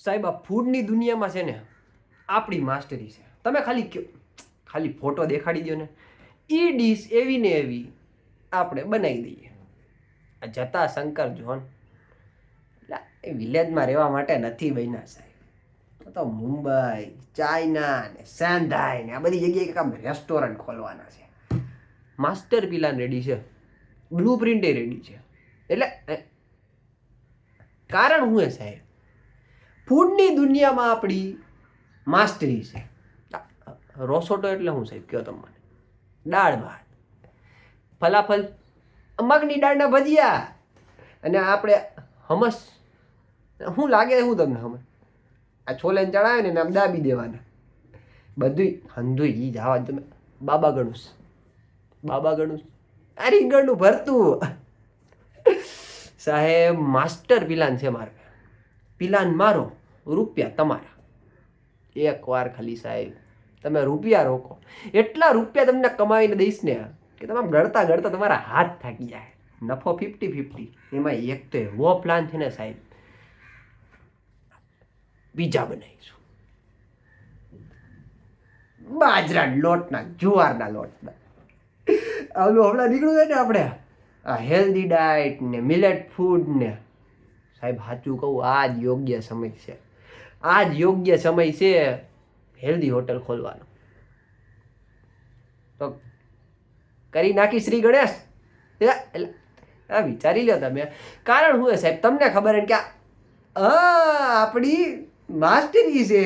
સાહેબ આ ફૂડની દુનિયામાં છે ને આપણી માસ્ટરી છે. તમે ખાલી કયો, ખાલી ફોટો દેખાડી દો ને, એ ડીશ એવી ને એવી આપણે બનાવી દઈએ. આ જતા શંકર જોન એટલે એ વિલેજમાં રહેવા માટે નથી બન્યા સાહેબ. તો મુંબઈ, ચાઇના ને શાંઘાઈ ને આ બધી જગ્યાએ કામ રેસ્ટોરન્ટ ખોલવાના છે. માસ્ટર પ્લાન રેડી છે, બ્લુ પ્રિન્ટ રેડી છે. એટલે કારણ શું હે સાહેબ, ફૂડની દુનિયામાં આપણી માસ્ટરી છે. રોસોટો એટલે શું સાહેબ કયો તમને? દાળ ભાત, ફલાફલ, મગની દાળના ભજીયા અને આપણે હમસ. શું લાગે શું તમને હમસ? આ છોલે ચડાવે ને આમ દાબી દેવાના. બધું હંધુય ઈ જવા તમે. બાબા ગણુસ, બાબા ગણુસ, આ રીંગણનું ભરતું સાહેબ. માસ્ટર પ્લાન છે મારે. પ્લાન મારો, રૂપિયા તમારા. એક વાર ખાલી સાહેબ તમે રૂપિયા રોકો, એટલા રૂપિયા તમને કમાવીને દઈશ ને કે તમે ગળતા ગળતા તમારા હાથ થાકી જાય. નફો 50-50. એમાં એક તો એવો પ્લાન છે ને સાહેબ, પીઝા બનાવીશું બાજરા લોટના, જુવારના લોટના. આવું હમણાં નીકળ્યું છે ને આપણે આ હેલ્ધી ડાયટ ને મિલેટ ફૂડ ને. સાહેબ સાચું કહું, આ જ યોગ્ય સમય છે. આ જ યોગ્ય સમય છે હેલ્ધી હોટલ ખોલવાનો. તો કરી નાખી શ્રી ગણેશ. એટલે આ વિચારી લો તમે. કારણ શું છે સાહેબ, તમને ખબર કે આપણી માસ્ટરી છે.